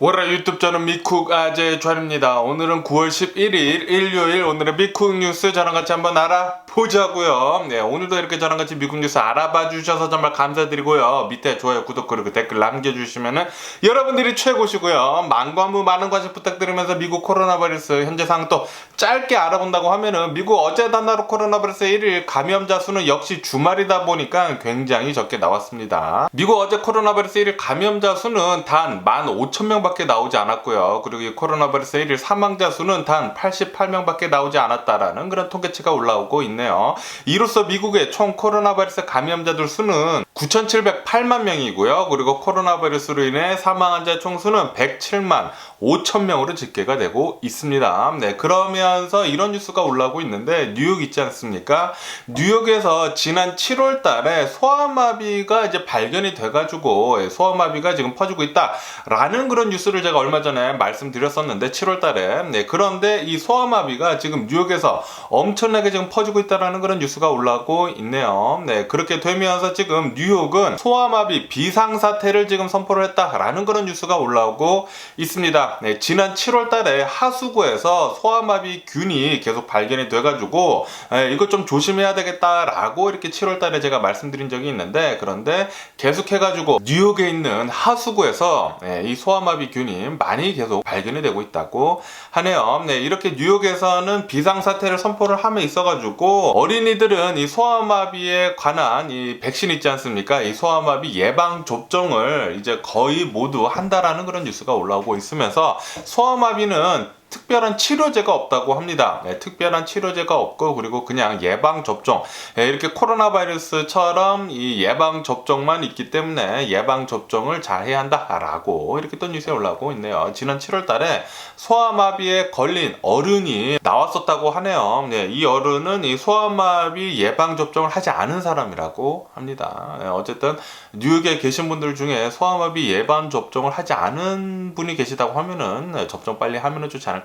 월요일 유튜브 저는 미쿡 아재 좌입니다. 오늘은 9월 11일 일요일 오늘의 미쿡 뉴스 저랑 같이 한번 알아보자고요. 네, 오늘도 이렇게 저랑 같이 미쿡 뉴스 알아봐 주셔서 정말 감사드리고요. 밑에 좋아요, 구독, 그리고 댓글 남겨주시면은 여러분들이 최고시고요. 만관부 많은 관심 부탁드리면서 미국 코로나 바이러스 현재 상황 또 짧게 알아본다고 하면은 미국 어제 단나로 코로나 바이러스 1일 감염자 수는 역시 주말이다 보니까 굉장히 적게 나왔습니다. 미국 어제 코로나 바이러스 1일 감염자 수는 단 15,000명 밖에 나오지 않았고요. 그리고 이 코로나 바이러스 1일 사망자 수는 단 88명밖에 나오지 않았다라는 그런 통계치가 올라오고 있네요. 이로써 미국의 총 코로나 바이러스 감염자들 수는 9,708만 명이고요. 그리고 코로나 바이러스로 인해 사망한 자 총수는 107만 5천 명으로 집계가 되고 있습니다. 네, 그러면서 이런 뉴스가 올라오고 있는데 뉴욕 있지 않습니까? 뉴욕에서 지난 7월 달에 소아마비가 이제 발견이 돼가지고 소아마비가 지금 퍼지고 있다라는 그런 뉴스를 제가 얼마 전에 말씀드렸었는데 7월 달에. 네, 그런데 이 소아마비가 지금 뉴욕에서 엄청나게 지금 퍼지고 있다라는 그런 뉴스가 올라오고 있네요. 네, 그렇게 되면서 지금 뉴욕은 소아마비 비상사태를 지금 선포를 했다라는 그런 뉴스가 올라오고 있습니다. 네, 지난 7월 달에 하수구에서 소아마비 균이 계속 발견이 돼가지고 이거 좀 조심해야 되겠다라고 이렇게 7월 달에 제가 말씀드린 적이 있는데, 그런데 계속해가지고 뉴욕에 있는 하수구에서 이 소아마비 균이 많이 계속 발견이 되고 있다고 하네요. 네, 이렇게 뉴욕에서는 비상사태를 선포를 함에 있어가지고 어린이들은 이 소아마비에 관한 이 백신 있지 않습니까? 이 소아마비 예방 접종을 이제 거의 모두 한다라는 그런 뉴스가 올라오고 있으면서 소아마비는 특별한 치료제가 없다고 합니다. 네, 특별한 치료제가 없고 그리고 그냥 예방접종, 이렇게 코로나 바이러스처럼 이 예방접종만 있기 때문에 예방접종을 잘 해야 한다라고 이렇게 또 뉴스에 올라오고 있네요. 지난 7월 달에 소아마비에 걸린 어른이 나왔었다고 하네요. 네, 이 어른은 이 소아마비 예방접종을 하지 않은 사람이라고 합니다. 네, 어쨌든 뉴욕에 계신 분들 중에 소아마비 예방접종을 하지 않은 분이 계시다고 하면은 접종 빨리 하면은 좋지 않을까,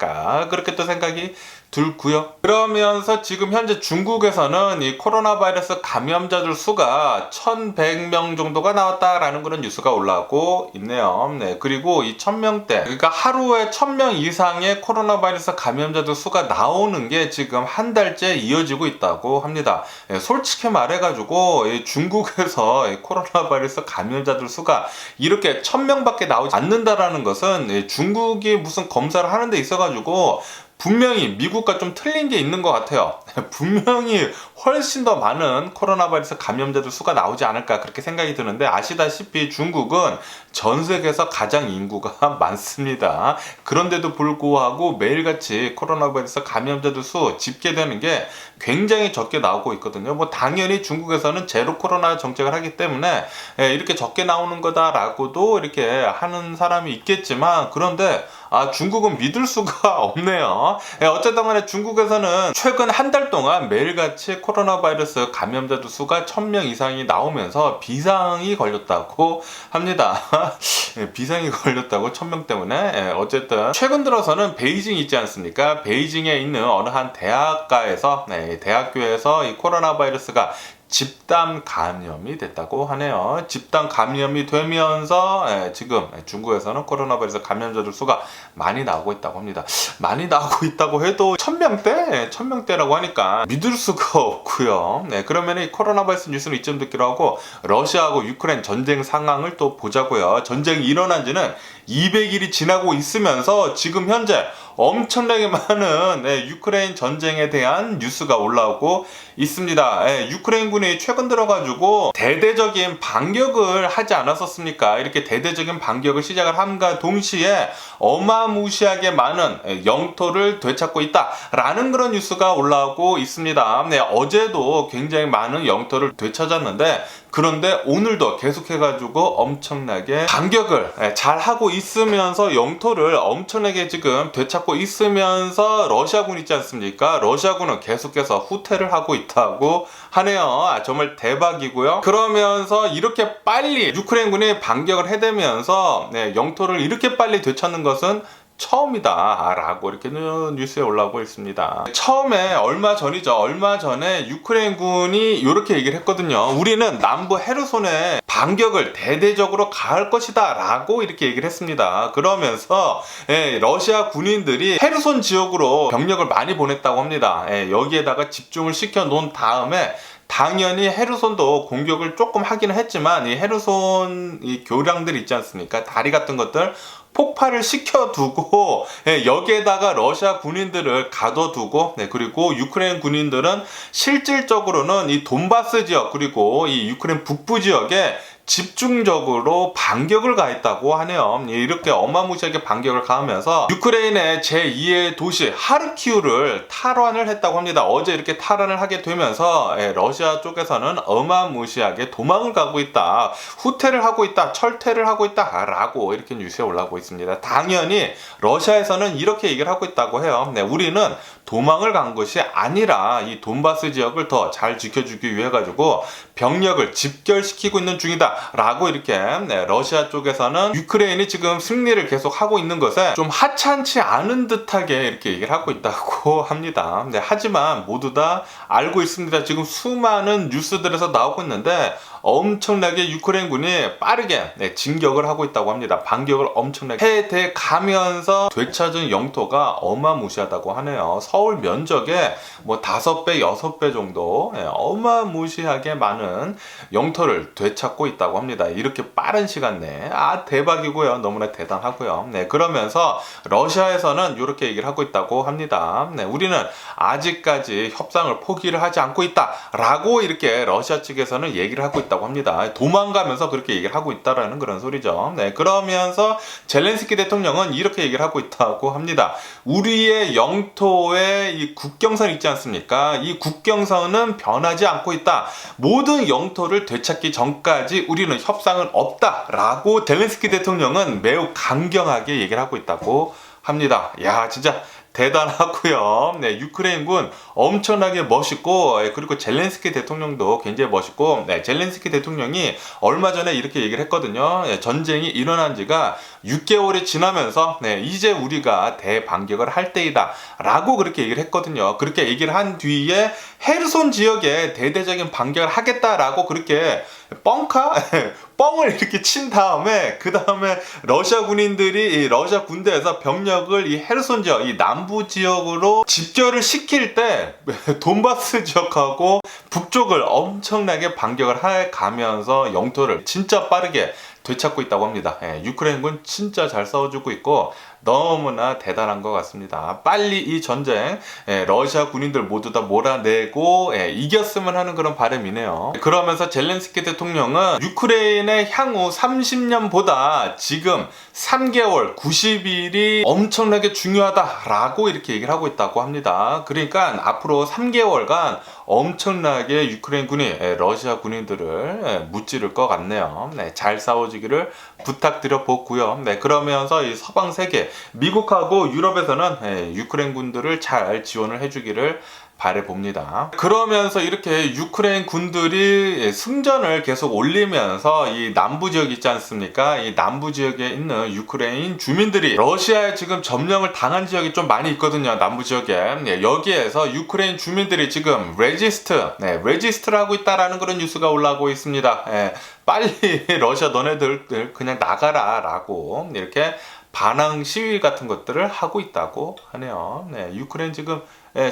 그렇게 또 생각이 들고요. 그러면서 지금 현재 중국에서는 이 코로나 바이러스 감염자들 수가 1,100명 정도가 나왔다라는 그런 뉴스가 올라오고 있네요. 네, 그리고 이 1,000명대, 그러니까 하루에 1,000명 이상의 코로나 바이러스 감염자들 수가 나오는 게 지금 한 달째 이어지고 있다고 합니다. 솔직히 말해가지고 이 중국에서 이 코로나 바이러스 감염자들 수가 이렇게 1,000명밖에 나오지 않는다라는 것은 중국이 무슨 검사를 하는 데 있어가지고 분명히 미국과 좀 틀린 게 있는 것 같아요. 분명히 훨씬 더 많은 코로나 바이러스 감염자들 수가 나오지 않을까 그렇게 생각이 드는데, 아시다시피 중국은 전 세계에서 가장 인구가 많습니다. 그런데도 불구하고 매일같이 코로나 바이러스 감염자들 수 집계되는 게 굉장히 적게 나오고 있거든요. 뭐 당연히 중국에서는 제로 코로나 정책을 하기 때문에 이렇게 적게 나오는 거다라고도 이렇게 하는 사람이 있겠지만, 그런데 중국은 믿을 수가 없네요. 어쨌든 간에 중국에서는 최근 한 달 동안 매일같이 코로나 바이러스 감염자들 수가 1,000명 이상이 나오면서 비상이 걸렸다고 합니다. 비상이 걸렸다고 1,000명 때문에. 어쨌든 최근 들어서는 베이징 있지 않습니까? 베이징에 있는 어느 한 대학가에서, 대학교에서 이 코로나 바이러스가 집단 감염이 됐다고 하네요. 집단 감염이 되면서 지금 중국에서는 코로나 바이러스 감염자들 수가 많이 나오고 있다고 합니다. 많이 나오고 있다고 해도 1,000명대? 1,000명대라고 하니까 믿을 수가 없고요. 네, 그러면 이 코로나 바이러스 뉴스는 이쯤 듣기로 하고 러시아하고 유크레인 전쟁 상황을 또 보자고요. 전쟁이 일어난 지는 200일이 지나고 있으면서 지금 현재 엄청나게 많은 유크레인 전쟁에 대한 뉴스가 올라오고 있습니다. 유크레인군이 최근 들어가지고 대대적인 반격을 하지 않았었습니까? 이렇게 대대적인 반격을 시작을 함과 동시에 어마무시하게 많은 영토를 되찾고 있다라는 그런 뉴스가 올라오고 있습니다. 네, 어제도 굉장히 많은 영토를 되찾았는데, 그런데 오늘도 계속해가지고 엄청나게 반격을 잘 하고 있으면서 영토를 엄청나게 지금 되찾고 있으면서 러시아군 있지 않습니까? 러시아군은 계속해서 후퇴를 하고 있다고 하네요. 정말 대박이고요. 그러면서 이렇게 빨리 유크레인군이 반격을 해대면서 영토를 이렇게 빨리 되찾는 것은 처음이다 라고 이렇게 뉴스에 올라오고 있습니다. 처음에 얼마 전에 유크레인군이 이렇게 얘기를 했거든요. 우리는 남부 헤르손에 반격을 대대적으로 가할 것이다 라고 이렇게 얘기를 했습니다. 그러면서 러시아 군인들이 헤르손 지역으로 병력을 많이 보냈다고 합니다. 여기에다가 집중을 시켜 놓은 다음에 당연히 헤르손도 공격을 조금 하기는 했지만 이 헤르손 이 교량들 있지 않습니까? 다리 같은 것들 폭발을 시켜두고 여기에다가 러시아 군인들을 가둬두고 그리고 유크레인 군인들은 실질적으로는 이 돈바스 지역 그리고 이 유크레인 북부 지역에 집중적으로 반격을 가했다고 하네요. 이렇게 어마무시하게 반격을 가하면서 유크레인의 제2의 도시 하르키우를 탈환을 했다고 합니다. 어제 이렇게 탈환을 하게 되면서 러시아 쪽에서는 어마무시하게 도망을 가고 있다, 후퇴를 하고 있다, 철퇴를 하고 있다 라고 이렇게 뉴스에 올라오고 있습니다. 당연히 러시아에서는 이렇게 얘기를 하고 있다고 해요. 우리는 도망을 간 것이 아니라 이 돈바스 지역을 더 잘 지켜주기 위해 가지고 병력을 집결시키고 있는 중이다 라고 이렇게 러시아 쪽에서는 유크레인이 지금 승리를 계속 하고 있는 것에 좀 하찮지 않은 듯하게 이렇게 얘기를 하고 있다고 합니다. 하지만 모두 다 알고 있습니다. 지금 수많은 뉴스들에서 나오고 있는데 엄청나게 유크레인군이 빠르게 진격을 하고 있다고 합니다. 반격을 엄청나게 해대 가면서 되찾은 영토가 어마무시하다고 하네요. 서울 면적의 뭐 5배, 6배 정도 어마무시하게 많은 영토를 되찾고 있다고 합니다. 이렇게 빠른 시간 내에 대박이고요. 너무나 대단하고요. 그러면서 러시아에서는 이렇게 얘기를 하고 있다고 합니다. 우리는 아직까지 협상을 포기를 하지 않고 있다 라고 이렇게 러시아 측에서는 얘기를 하고 있다고 합니다. 도망가면서 그렇게 얘기를 하고 있다라는 그런 소리죠. 그러면서 젤렌스키 대통령은 이렇게 얘기를 하고 있다고 합니다. 우리의 영토에 이 국경선 있지 않습니까? 이 국경선은 변하지 않고 있다. 모든 영토를 되찾기 전까지 우리는 협상은 없다 라고 젤렌스키 대통령은 매우 강경하게 얘기를 하고 있다고 합니다. 야, 진짜 대단하고요. 유크레인군 엄청나게 멋있고 그리고 젤렌스키 대통령도 굉장히 멋있고 젤렌스키 대통령이 얼마 전에 이렇게 얘기를 했거든요. 전쟁이 일어난 지가 6개월이 지나면서 이제 우리가 대반격을 할 때이다 라고 그렇게 얘기를 했거든요. 그렇게 얘기를 한 뒤에 헤르손 지역에 대대적인 반격을 하겠다라고 그렇게 뻥을 이렇게 친 다음에 그 다음에 러시아 군인들이 러시아 군대에서 병력을 이 헤르손 지역, 이 남부 지역으로 집결을 시킬 때 돈바스 지역하고 북쪽을 엄청나게 반격을 해 가면서 영토를 진짜 빠르게 되찾고 있다고 합니다. 유크레인군 진짜 잘 싸워주고 있고 너무나 대단한 것 같습니다. 빨리 이 전쟁 러시아 군인들 모두 다 몰아내고 이겼으면 하는 그런 바람이네요. 그러면서 젤렌스키 대통령은 유크레인의 향후 30년보다 지금 3개월 90일이 엄청나게 중요하다라고 이렇게 얘기를 하고 있다고 합니다. 그러니까 앞으로 3개월간 엄청나게 유크레인 군이 러시아 군인들을 무찌를 것 같네요. 잘 싸워주기를 부탁드려 보고요. 그러면서 이 서방 세계 미국하고 유럽에서는 유크레인 군들을 잘 지원을 해주기를 바라봅니다. 그러면서 이렇게 유크레인 군들이 승전을 계속 올리면서 이 남부 지역 있지 않습니까? 이 남부 지역에 있는 유크레인 주민들이 러시아에 지금 점령을 당한 지역이 좀 많이 있거든요. 남부 지역에. 여기에서 유크레인 주민들이 지금 레지스트를 하고 있다라는 그런 뉴스가 올라오고 있습니다. 빨리 러시아 너네들 그냥 나가라 라고 이렇게 반항 시위 같은 것들을 하고 있다고 하네요. 유크레인 지금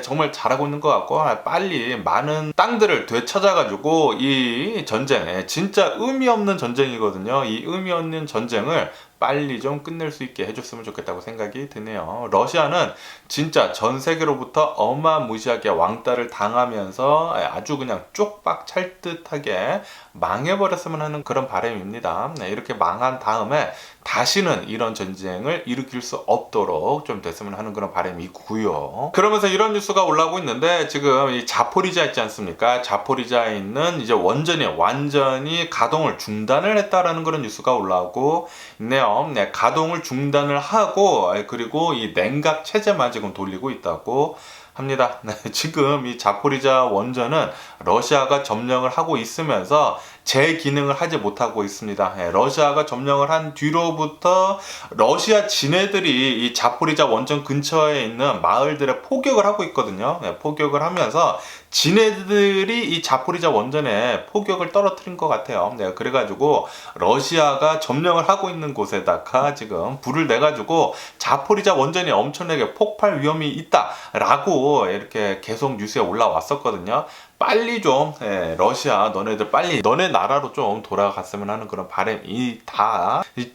정말 잘하고 있는 것 같고 빨리 많은 땅들을 되찾아가지고 이 전쟁 진짜 의미 없는 전쟁이거든요. 이 의미 없는 전쟁을 빨리 좀 끝낼 수 있게 해줬으면 좋겠다고 생각이 드네요. 러시아는 진짜 전 세계로부터 어마무시하게 왕따를 당하면서 아주 그냥 쪽박 찰듯하게 망해버렸으면 하는 그런 바람입니다. 이렇게 망한 다음에 다시는 이런 전쟁을 일으킬 수 없도록 좀 됐으면 하는 그런 바람이 있고요. 그러면서 이런 뉴스가 올라오고 있는데 지금 이 자포리자 있지 않습니까? 자포리자에 있는 이제 원전이 완전히 가동을 중단을 했다라는 그런 뉴스가 올라오고 있네요. 가동을 중단을 하고 그리고 이 냉각 체제만 지금 돌리고 있다고 합니다. 지금 이 자포리자 원전은 러시아가 점령을 하고 있으면서 재기능을 하지 못하고 있습니다. 러시아가 점령을 한 뒤로부터 러시아 지네들이 이 자포리자 원전 근처에 있는 마을들에 포격을 하고 있거든요. 포격을 하면서 지네들이 이 자포리자 원전에 포격을 떨어뜨린 것 같아요. 그래가지고 러시아가 점령을 하고 있는 곳에다가 지금 불을 내가지고 자포리자 원전이 엄청나게 폭발 위험이 있다라고 이렇게 계속 뉴스에 올라왔었거든요. 빨리 좀 러시아 너네들 빨리 너네 나라로 좀 돌아갔으면 하는 그런 바람이 이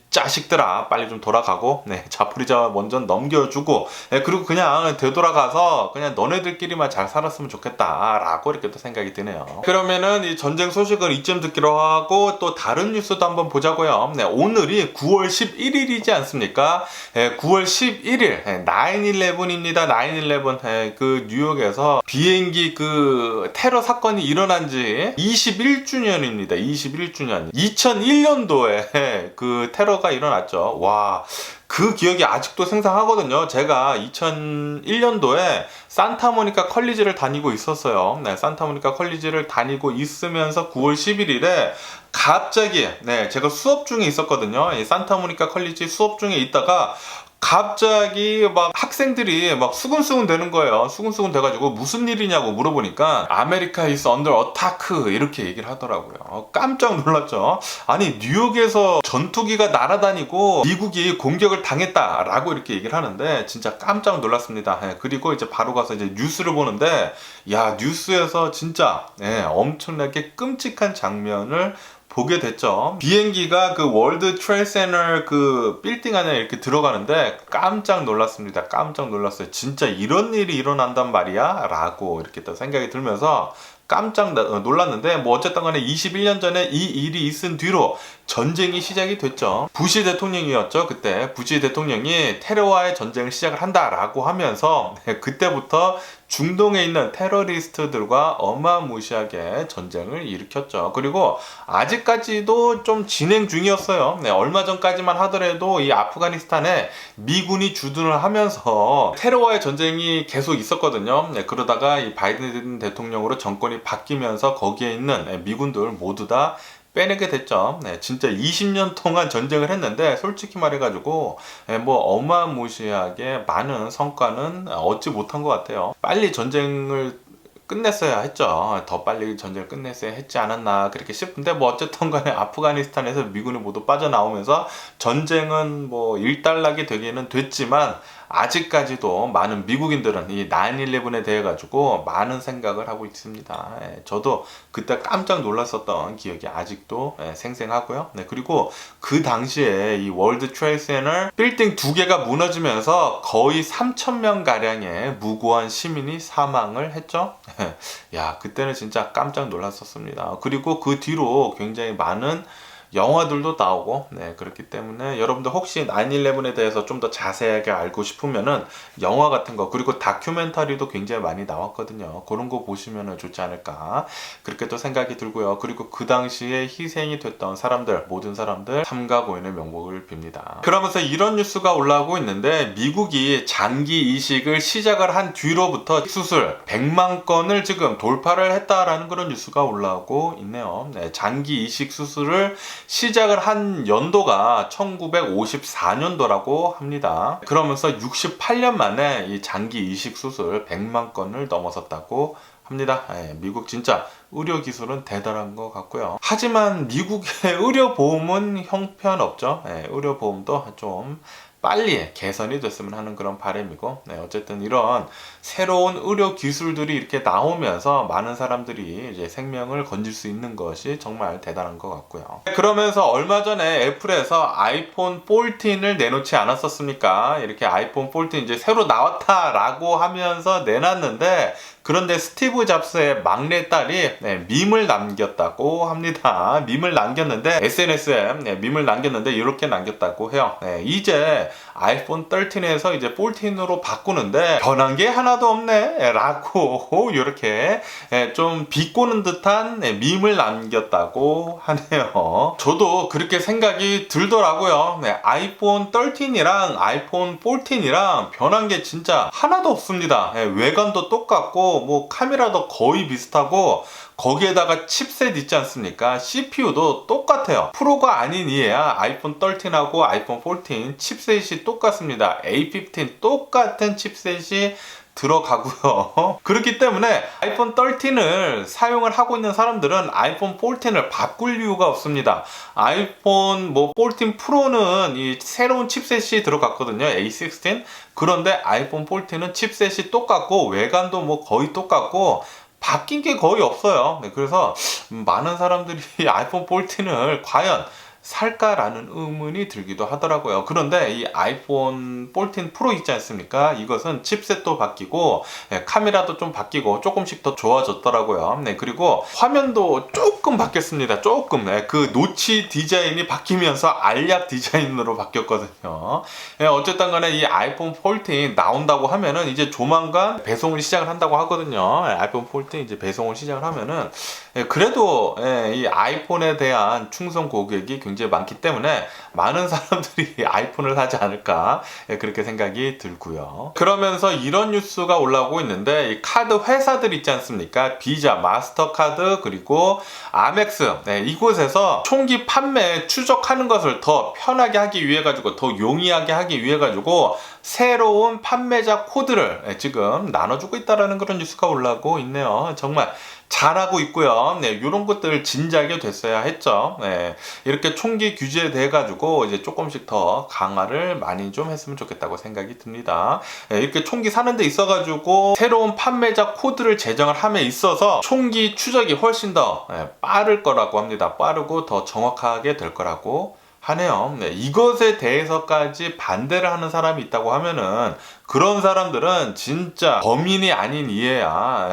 자식들아 빨리 좀 돌아가고 자포리자 원전 넘겨주고 그리고 그냥 되돌아가서 그냥 너네들끼리만 잘 살았으면 좋겠다라고 이렇게 또 생각이 드네요. 그러면은 이 전쟁 소식을 이쯤 듣기로 하고 또 다른 뉴스도 한번 보자고요. 오늘이 9월 11일이지 않습니까? 9월 11일 9/11입니다. 9/11 그 뉴욕에서 비행기 그 테러 사건이 일어난 지 21주년입니다. 21주년. 2001년도에 그 테러가 일어났죠. 와, 그 기억이 아직도 생생하거든요. 제가 2001년도에 산타모니카 컬리지를 다니고 있었어요. 산타모니카 컬리지를 다니고 있으면서 9월 11일에 갑자기 제가 수업 중에 있었거든요. 이 산타모니카 컬리지 수업 중에 있다가 갑자기 막 학생들이 막 수근수근 되는 거예요. 수근수근 돼가지고 무슨 일이냐고 물어보니까 아메리카 is under attack 이렇게 얘기를 하더라고요. 깜짝 놀랐죠. 아니 뉴욕에서 전투기가 날아다니고 미국이 공격을 당했다라고 이렇게 얘기를 하는데 진짜 깜짝 놀랐습니다. 그리고 이제 바로 가서 이제 뉴스를 보는데 야 뉴스에서 진짜 엄청나게 끔찍한 장면을 보게 됐죠. 비행기가 그 월드 트레이드 센터 그 빌딩 안에 이렇게 들어가는데 깜짝 놀랐습니다. 깜짝 놀랐어요. 진짜 이런 일이 일어난단 말이야? 라고 이렇게 또 생각이 들면서 깜짝 놀랐는데 뭐 어쨌든 간에 21년 전에 이 일이 있은 뒤로 전쟁이 시작이 됐죠. 부시 대통령이었죠. 그때 부시 대통령이 테러와의 전쟁을 시작을 한다라고 하면서 그때부터 중동에 있는 테러리스트들과 어마무시하게 전쟁을 일으켰죠. 그리고 아직까지도 좀 진행 중이었어요. 얼마 전까지만 하더라도 이 아프가니스탄에 미군이 주둔을 하면서 테러와의 전쟁이 계속 있었거든요. 그러다가 이 바이든 대통령으로 정권이 바뀌면서 거기에 있는 미군들 모두 다 빼내게 됐죠. 진짜 20년 동안 전쟁을 했는데 솔직히 말해가지고 뭐 어마무시하게 많은 성과는 얻지 못한 것 같아요. 빨리 전쟁을 끝냈어야 했죠. 더 빨리 전쟁을 끝냈어야 했지 않았나 그렇게 싶은데 뭐 어쨌든 간에 아프가니스탄에서 미군이 모두 빠져나오면서 전쟁은 뭐 일단락이 되기는 됐지만 아직까지도 많은 미국인들은 이 9/11에 대해 가지고 많은 생각을 하고 있습니다. 저도 그때 깜짝 놀랐었던 기억이 아직도 생생하고요. 그리고 그 당시에 이 월드 트레이드 센터 빌딩 2개가 무너지면서 거의 3,000명 가량의 무고한 시민이 사망을 했죠. 야, 그때는 진짜 깜짝 놀랐었습니다. 그리고 그 뒤로 굉장히 많은 영화들도 나오고 그렇기 때문에 여러분들 혹시 9/11에 대해서 좀 더 자세하게 알고 싶으면은 영화 같은 거 그리고 다큐멘터리도 굉장히 많이 나왔거든요. 그런 거 보시면은 좋지 않을까 그렇게 또 생각이 들고요. 그리고 그 당시에 희생이 됐던 사람들 모든 사람들 삼가 고인의 명복을 빕니다. 그러면서 이런 뉴스가 올라오고 있는데 미국이 장기 이식을 시작을 한 뒤로부터 수술 100만 건을 지금 돌파를 했다라는 그런 뉴스가 올라오고 있네요. 장기 이식 수술을 시작을 한 연도가 1954년도라고 합니다. 그러면서 68년 만에 이 장기 이식 수술 100만 건을 넘어섰다고 합니다. 미국 진짜 의료기술은 대단한 것 같고요. 하지만 미국의 의료보험은 형편없죠. 의료보험도 좀 빨리 개선이 됐으면 하는 그런 바람이고 어쨌든 이런 새로운 의료 기술들이 이렇게 나오면서 많은 사람들이 이제 생명을 건질 수 있는 것이 정말 대단한 것 같고요. 그러면서 얼마 전에 애플에서 아이폰 14을 내놓지 않았었습니까? 이렇게 아이폰 14 이제 새로 나왔다라고 하면서 내놨는데 그런데 스티브 잡스의 막내딸이 밈을 남겼다고 합니다. 밈을 남겼는데 SNS에 밈을 남겼는데 이렇게 남겼다고 해요. 이제 아이폰 13에서 이제 14으로 바꾸는데 변한 게 하나도 없네 라고 이렇게 좀 비꼬는 듯한 밈을 남겼다고 하네요. 저도 그렇게 생각이 들더라고요. 아이폰 13이랑 아이폰 14이랑 변한 게 진짜 하나도 없습니다. 외관도 똑같고 뭐 카메라도 거의 비슷하고 거기에다가 칩셋 있지 않습니까? CPU도 똑같아요. 프로가 아닌 이에야 아이폰 13하고 아이폰 14 칩셋이 똑같습니다. A15 똑같은 칩셋이 들어가고요. 그렇기 때문에 아이폰 13을 사용을 하고 있는 사람들은 아이폰 14을 바꿀 이유가 없습니다. 아이폰 14 프로는 이 새로운 칩셋이 들어갔거든요. A16. 그런데 아이폰 14는 칩셋이 똑같고 외관도 뭐 거의 똑같고 바뀐 게 거의 없어요. 네, 그래서 많은 사람들이 아이폰 14을 과연 살까라는 의문이 들기도 하더라고요. 그런데 이 아이폰 14 프로 있지 않습니까? 이것은 칩셋도 바뀌고 카메라도 좀 바뀌고 조금씩 더 좋아졌더라고요. 네, 그리고 화면도 조금 바뀌었습니다. 조금. 그 노치 디자인이 바뀌면서 알약 디자인으로 바뀌었거든요. 어쨌든 간에 이 아이폰 14 나온다고 하면은 이제 조만간 배송을 시작을 한다고 하거든요. 아이폰 14 이제 배송을 시작을 하면은 그래도 이 아이폰에 대한 충성 고객이 굉장히 많기 때문에 많은 사람들이 아이폰을 사지 않을까 그렇게 생각이 들고요. 그러면서 이런 뉴스가 올라오고 있는데 이 카드 회사들 있지 않습니까? 비자, 마스터카드 그리고 아멕스 이곳에서 총기 판매 추적하는 것을 더 편하게 하기 위해 가지고 더 용이하게 하기 위해 가지고 새로운 판매자 코드를 지금 나눠주고 있다라는 그런 뉴스가 올라오고 있네요. 정말 잘하고 있고요. 네, 이런 것들 진작에 됐어야 했죠. 네, 이렇게 총기 규제에 대해 가지고 이제 조금씩 더 강화를 많이 좀 했으면 좋겠다고 생각이 듭니다. 네, 이렇게 총기 사는 데 있어 가지고 새로운 판매자 코드를 제정을 함에 있어서 총기 추적이 훨씬 더 빠를 거라고 합니다. 빠르고 더 정확하게 될 거라고 하네요. 네, 이것에 대해서까지 반대를 하는 사람이 있다고 하면은 그런 사람들은 진짜 범인이 아닌 이해야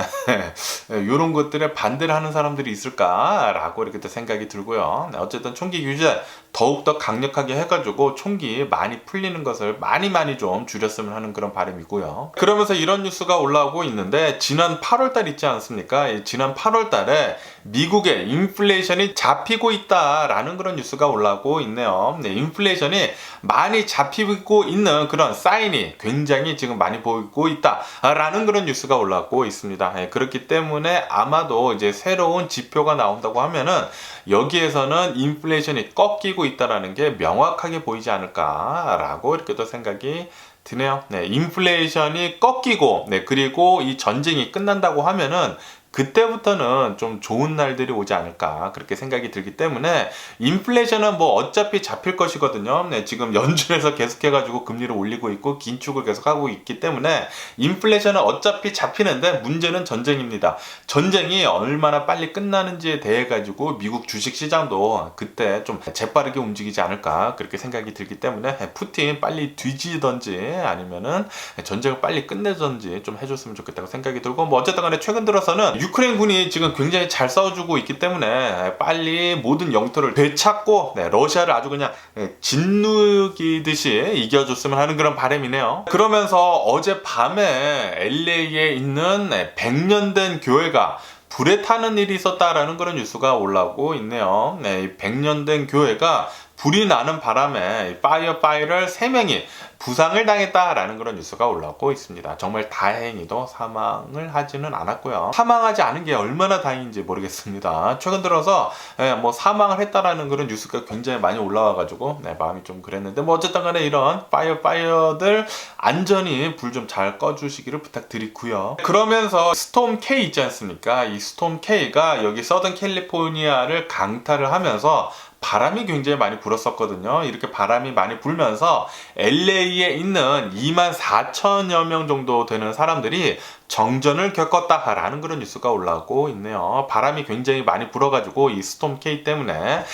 이런 것들에 반대를 하는 사람들이 있을까라고 이렇게 또 생각이 들고요. 네, 어쨌든 총기 규제 더욱더 강력하게 해가지고 총기 많이 풀리는 것을 많이 좀 줄였으면 하는 그런 바람이고요. 그러면서 이런 뉴스가 올라오고 있는데 지난 8월달 있지 않습니까? 지난 8월달에 미국의 인플레이션이 잡히고 있다라는 그런 뉴스가 올라오고 있네요. 네, 인플레이션이 많이 잡히고 있는 그런 사인이 굉장히 지금 많이 보이고 있다라는 그런 뉴스가 올라오고 있습니다. 네, 그렇기 때문에 아마도 이제 새로운 지표가 나온다고 하면은 여기에서는 인플레이션이 꺾이고 있다라는 게 명확하게 보이지 않을까라고 이렇게 또 생각이 드네요. 네, 인플레이션이 꺾이고, 그리고 이 전쟁이 끝난다고 하면은 그때부터는 좀 좋은 날들이 오지 않을까 그렇게 생각이 들기 때문에 인플레이션은 뭐 어차피 잡힐 것이거든요. 네, 지금 연준에서 계속해가지고 금리를 올리고 있고 긴축을 계속하고 있기 때문에 인플레이션은 어차피 잡히는데 문제는 전쟁입니다. 전쟁이 얼마나 빨리 끝나는지에 대해 가지고 미국 주식시장도 그때 좀 재빠르게 움직이지 않을까 그렇게 생각이 들기 때문에 푸틴 빨리 뒤지던지 아니면은 전쟁을 빨리 끝내던지 좀 해줬으면 좋겠다고 생각이 들고 뭐 어쨌든 간에 최근 들어서는 유크레인군이 지금 굉장히 잘 싸워주고 있기 때문에 빨리 모든 영토를 되찾고 러시아를 아주 그냥 짓누기듯이 이겨줬으면 하는 그런 바람이네요. 그러면서 어젯밤에 LA에 있는 100년 된 교회가 불에 타는 일이 있었다라는 그런 뉴스가 올라오고 있네요. 네, 100년 된 교회가 불이 나는 바람에 파이어파이터 3명이 부상을 당했다라는 그런 뉴스가 올라오고 있습니다. 정말 다행히도 사망을 하지는 않았고요. 사망하지 않은 게 얼마나 다행인지 모르겠습니다. 최근 들어서 뭐 사망을 했다라는 그런 뉴스가 굉장히 많이 올라와가지고 마음이 좀 그랬는데 뭐 어쨌든 간에 이런 파이어파이어들 안전히 불 좀 잘 꺼주시기를 부탁드리고요. 그러면서 스톰 K 있지 않습니까? 이 스톰 K가 여기 서던 캘리포니아를 강타를 하면서 바람이 굉장히 많이 불었었거든요. 이렇게 바람이 많이 불면서 LA에 있는 24,000여 명 정도 되는 사람들이 정전을 겪었다라는 그런 뉴스가 올라오고 있네요. 바람이 굉장히 많이 불어가지고 이 스톰 K 때문에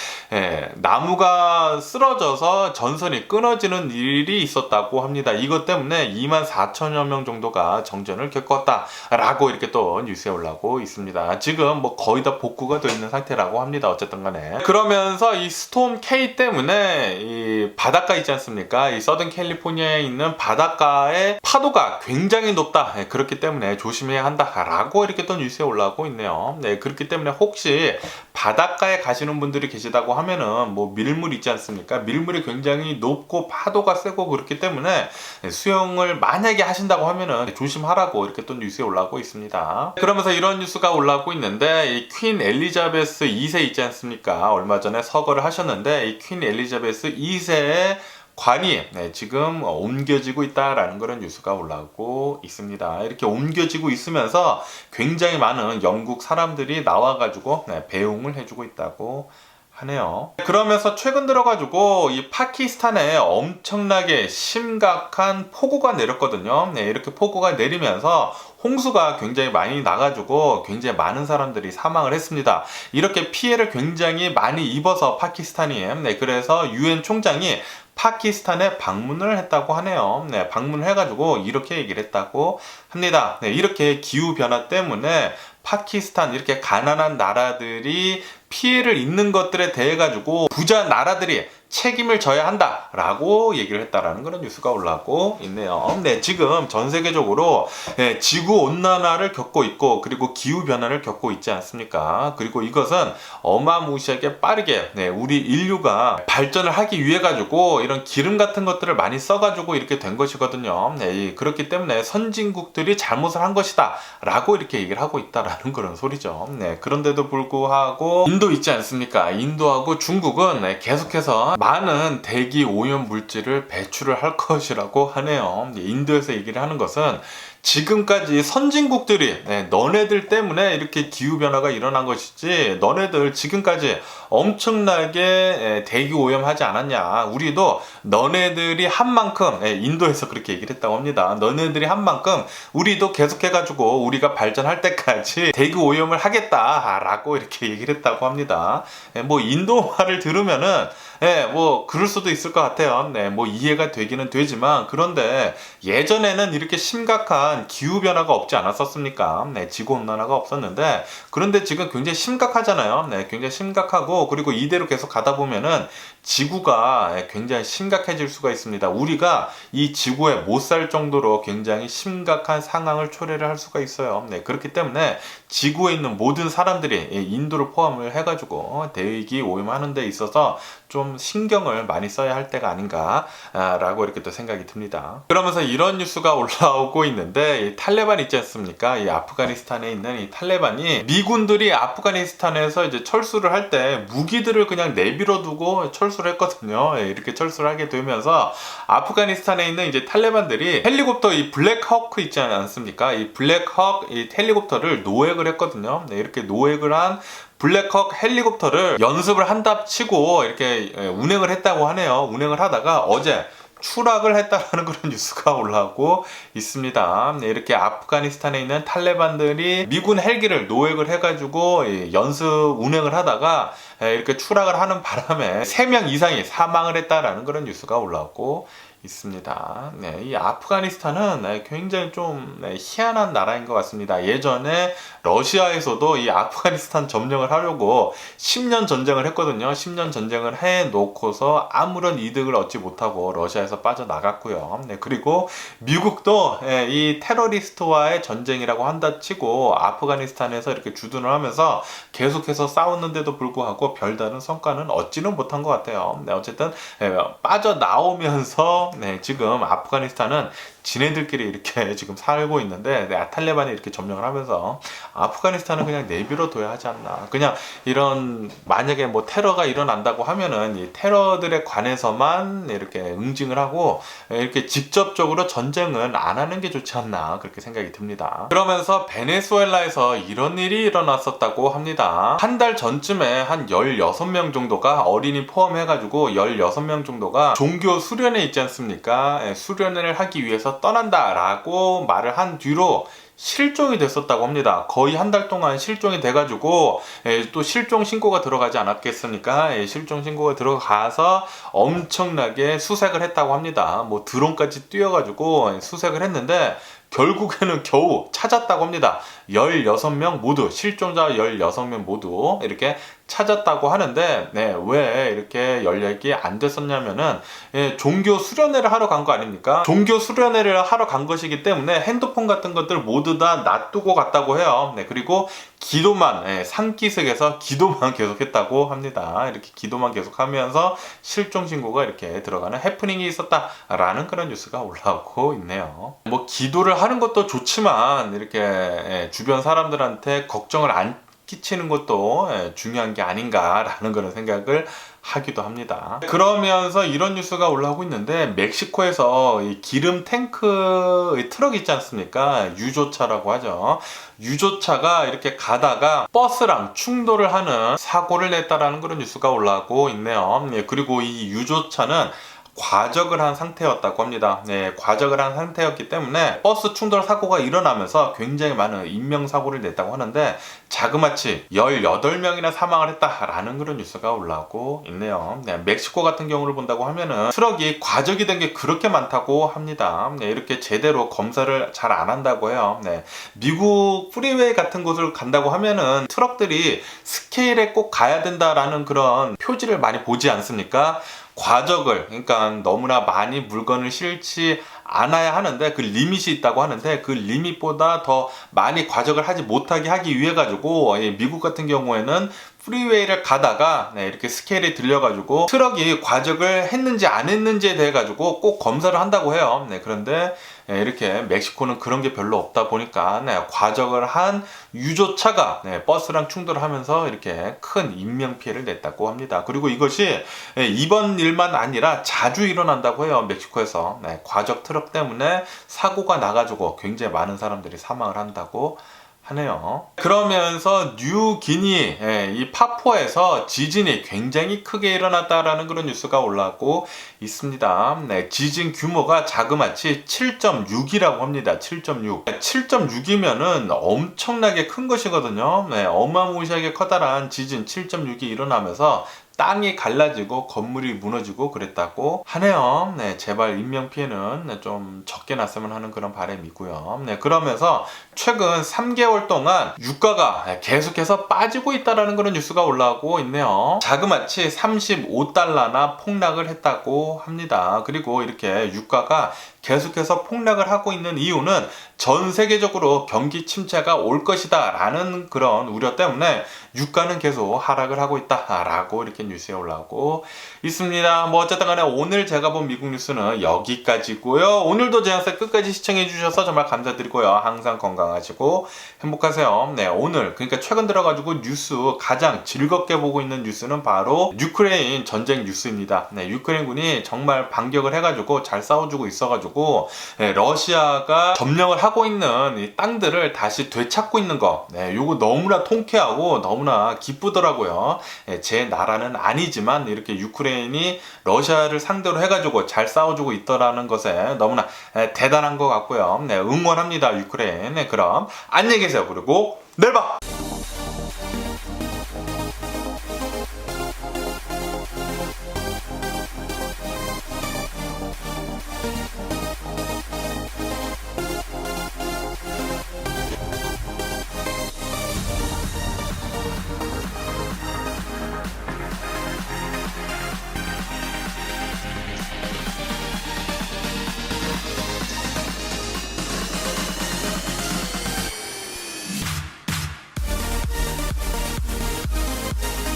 나무가 쓰러져서 전선이 끊어지는 일이 있었다고 합니다. 이것 때문에 24,000여 명 정도가 정전을 겪었다라고 이렇게 또 뉴스에 올라오고 있습니다. 지금 뭐 거의 다 복구가 되어 있는 상태라고 합니다. 어쨌든 간에 그러면서 이 스톰 K 때문에 이 바닷가 있지 않습니까? 이 서든 캘리포니아에 있는 바닷가의 파도가 굉장히 높다. 그렇기 때문에 때문에 조심해야 한다라고 이렇게 또 뉴스에 올라오고 있네요. 네, 그렇기 때문에 혹시 바닷가에 가시는 분들이 계시다고 하면은 뭐 밀물 있지 않습니까? 밀물이 굉장히 높고 파도가 세고 그렇기 때문에 수영을 만약에 하신다고 하면은 조심하라고 이렇게 또 뉴스에 올라오고 있습니다. 그러면서 이런 뉴스가 올라오고 있는데 이 퀸 엘리자베스 2세 있지 않습니까? 얼마 전에 서거를 하셨는데 이 퀸 엘리자베스 2세의 관이 지금 옮겨지고 있다라는 그런 뉴스가 올라오고 있습니다. 이렇게 옮겨지고 있으면서 굉장히 많은 영국 사람들이 나와가지고 배웅을 해주고 있다고 하네요. 그러면서 최근 들어가지고 이 파키스탄에 엄청나게 심각한 폭우가 내렸거든요. 이렇게 폭우가 내리면서 홍수가 굉장히 많이 나가지고 굉장히 많은 사람들이 사망을 했습니다. 이렇게 피해를 굉장히 많이 입어서 파키스탄이 그래서 유엔 총장이 파키스탄에 방문을 했다고 하네요. 방문을 해가지고 이렇게 얘기를 했다고 합니다. 이렇게 기후변화 때문에 파키스탄 이렇게 가난한 나라들이 피해를 입는 것들에 대해 가지고 부자 나라들이 책임을 져야 한다라고 얘기를 했다라는 그런 뉴스가 올라오고 있네요. 네, 지금 전 세계적으로 지구 온난화를 겪고 있고 그리고 기후 변화를 겪고 있지 않습니까? 그리고 이것은 어마무시하게 빠르게 우리 인류가 발전을 하기 위해 가지고 이런 기름 같은 것들을 많이 써가지고 이렇게 된 것이거든요. 그렇기 때문에 선진국들이 잘못을 한 것이다라고 이렇게 얘기를 하고 있다라는 그런 소리죠. 그런데도 불구하고 인도 있지 않습니까? 인도하고 중국은 계속해서 많은 대기 오염 물질을 배출을 할 것이라고 하네요. 인도에서 얘기를 하는 것은 지금까지 선진국들이 너네들 때문에 이렇게 기후변화가 일어난 것이지 너네들 지금까지 엄청나게 대기 오염하지 않았냐. 우리도 너네들이 한 만큼 인도에서 그렇게 얘기를 했다고 합니다. 너네들이 한 만큼 우리도 계속해가지고 우리가 발전할 때까지 대기 오염을 하겠다라고 이렇게 얘기를 했다고 합니다. 뭐 인도 말을 들으면은 뭐 그럴 수도 있을 것 같아요. 뭐 이해가 되기는 되지만 그런데 예전에는 이렇게 심각한 기후변화가 없지 않았었습니까? 지구온난화가 없었는데 그런데 지금 굉장히 심각하잖아요. 굉장히 심각하고 그리고 이대로 계속 가다 보면은 지구가 굉장히 심각해질 수가 있습니다. 우리가 이 지구에 못 살 정도로 굉장히 심각한 상황을 초래를 할 수가 있어요. 그렇기 때문에 지구에 있는 모든 사람들이 인도를 포함을 해가지고 대기 오염하는 데 있어서 좀 신경을 많이 써야 할 때가 아닌가라고 이렇게 또 생각이 듭니다. 그러면서 이런 뉴스가 올라오고 있는데 이 탈레반 있지 않습니까? 이 아프가니스탄에 있는 이 탈레반이 미군들이 아프가니스탄에서 이제 철수를 할 때 무기들을 그냥 내버려 두고 철수를 했거든요. 이렇게 철수를 하게 되면서 아프가니스탄에 있는 이제 탈레반들이 헬리콥터 이 블랙호크 있지 않습니까? 이 블랙호크 이 헬리콥터를 노획을 했거든요. 이렇게 노획을 한 블랙호크 헬리콥터를 연습을 한답치고 이렇게 운행을 했다고 하네요. 운행을 하다가 어제 추락을 했다라는 그런 뉴스가 올라오고 있습니다. 이렇게 아프가니스탄에 있는 탈레반들이 미군 헬기를 노획을 해가지고 연습 운행을 하다가 이렇게 추락을 하는 바람에 3명 이상이 사망을 했다라는 그런 뉴스가 올라오고 있습니다. 이 아프가니스탄은 굉장히 좀 희한한 나라인 것 같습니다. 예전에 러시아에서도 이 아프가니스탄 점령을 하려고 10년 전쟁을 했거든요. 10년 전쟁을 해놓고서 아무런 이득을 얻지 못하고 러시아에서 빠져나갔고요. 그리고 미국도 이 테러리스트와의 전쟁이라고 한다 치고 아프가니스탄에서 이렇게 주둔을 하면서 계속해서 싸웠는데도 불구하고 별다른 성과는 얻지는 못한 것 같아요. 어쨌든 빠져나오면서 지금 아프가니스탄은 지네들끼리 이렇게 지금 살고 있는데 탈레반이 이렇게 점령을 하면서 아프가니스탄은 그냥 내버려 둬야 하지 않나. 그냥 이런 만약에 뭐 테러가 일어난다고 하면은 이 테러들에 관해서만 이렇게 응징을 하고 이렇게 직접적으로 전쟁은 안 하는 게 좋지 않나 그렇게 생각이 듭니다. 그러면서 베네수엘라에서 이런 일이 일어났었다고 합니다. 한 달 전쯤에 한 16명 정도가 어린이 포함해가지고 16명 정도가 종교 수련회 있지 않습니까? 수련회를 하기 위해서 떠난다라고 말을 한 뒤로 실종이 됐었다고 합니다. 거의 한 달 동안 실종이 돼가지고 또 실종 신고가 들어가지 않았겠습니까? 실종 신고가 들어가서 엄청나게 수색을 했다고 합니다. 뭐 드론까지 뛰어가지고 수색을 했는데 결국에는 겨우 찾았다고 합니다. 16명 모두, 실종자 16명 모두 이렇게 찾았다고 하는데, 네, 왜 이렇게 연락이 안 됐었냐면은, 종교 수련회를 하러 간 거 아닙니까? 종교 수련회를 하러 간 것이기 때문에 핸드폰 같은 것들 모두 다 놔두고 갔다고 해요. 네, 그리고 기도만, 상기석에서 기도만 계속했다고 합니다. 이렇게 기도만 계속하면서 실종 신고가 이렇게 들어가는 해프닝이 있었다라는 그런 뉴스가 올라오고 있네요. 뭐 기도를 하는 것도 좋지만 이렇게 주변 사람들한테 걱정을 안 끼치는 것도 중요한 게 아닌가라는 그런 생각을 하기도 합니다. 그러면서 이런 뉴스가 올라오고 있는데, 멕시코에서 이 기름 탱크의 트럭 있지 않습니까? 유조차라고 하죠. 유조차가 이렇게 가다가 버스랑 충돌을 하는 사고를 냈다라는 그런 뉴스가 올라오고 있네요. 그리고 이 유조차는 과적을 한 상태였다고 합니다. 네, 과적을 한 상태였기 때문에 버스 충돌 사고가 일어나면서 굉장히 많은 인명사고를 냈다고 하는데, 자그마치 18명이나 사망을 했다라는 그런 뉴스가 올라오고 있네요. 네, 멕시코 같은 경우를 본다고 하면은 트럭이 과적이 된 게 그렇게 많다고 합니다. 네, 이렇게 제대로 검사를 잘 안 한다고 해요. 네, 미국 프리웨이 같은 곳을 간다고 하면은 트럭들이 스케일에 꼭 가야 된다라는 그런 표지를 많이 보지 않습니까? 과적을, 그러니까 너무나 많이 물건을 실지 않아야 하는데 그 리밋이 있다고 하는데, 그 리밋보다 더 많이 과적을 하지 못하게 하기 위해 가지고 미국 같은 경우에는 프리웨이를 가다가 이렇게 스케일에 들려가지고 트럭이 과적을 했는지 안 했는지에 대해 가지고 꼭 검사를 한다고 해요. 그런데 이렇게 멕시코는 그런 게 별로 없다 보니까 과적을 한 유조차가 버스랑 충돌을 하면서 이렇게 큰 인명피해를 냈다고 합니다. 그리고 이것이 이번 일만 아니라 자주 일어난다고 해요. 멕시코에서 과적 트럭 때문에 사고가 나가지고 굉장히 많은 사람들이 사망을 한다고 하네요. 그러면서 뉴기니, 이 파푸아에서 지진이 굉장히 크게 일어났다라는 그런 뉴스가 올라오고 있습니다. 지진 규모가 자그마치 7.6이라고 합니다. 7.6. 7.6이면은 엄청나게 큰 것이거든요. 어마무시하게 커다란 지진 7.6이 일어나면서 땅이 갈라지고 건물이 무너지고 그랬다고 하네요. 제발 인명피해는 좀 적게 났으면 하는 그런 바람이고요. 그러면서 최근 3개월 동안 유가가 계속해서 빠지고 있다는 그런 뉴스가 올라오고 있네요. 자그마치 35달러나 폭락을 했다고 합니다. 그리고 이렇게 유가가 계속해서 폭락을 하고 있는 이유는 전 세계적으로 경기 침체가 올 것이다 라는 그런 우려 때문에 유가는 계속 하락을 하고 있다 라고 이렇게 뉴스에 올라오고 있습니다. 뭐 어쨌든 간에 오늘 제가 본 미국 뉴스는 여기까지고요. 오늘도 제 영상 끝까지 시청해 주셔서 정말 감사드리고요. 항상 건강하시고 행복하세요. 오늘 그러니까 최근 들어가지고 뉴스 가장 즐겁게 보고 있는 뉴스는 바로 유크레인 전쟁 뉴스입니다. 유크레인군이 정말 반격을 해가지고 잘 싸워주고 있어가지고 러시아가 점령을 하고 있는 이 땅들을 다시 되찾고 있는 거, 요거 너무나 통쾌하고 너무나 기쁘더라고요. 제 나라는 아니지만 이렇게 유크레인이 러시아를 상대로 해가지고 잘 싸워주고 있더라는 것에 너무나 대단한 것 같고요. 응원합니다, 유크레인. 그럼 안녕히 계세요. 그리고 내일 봐.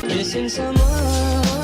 Missing someone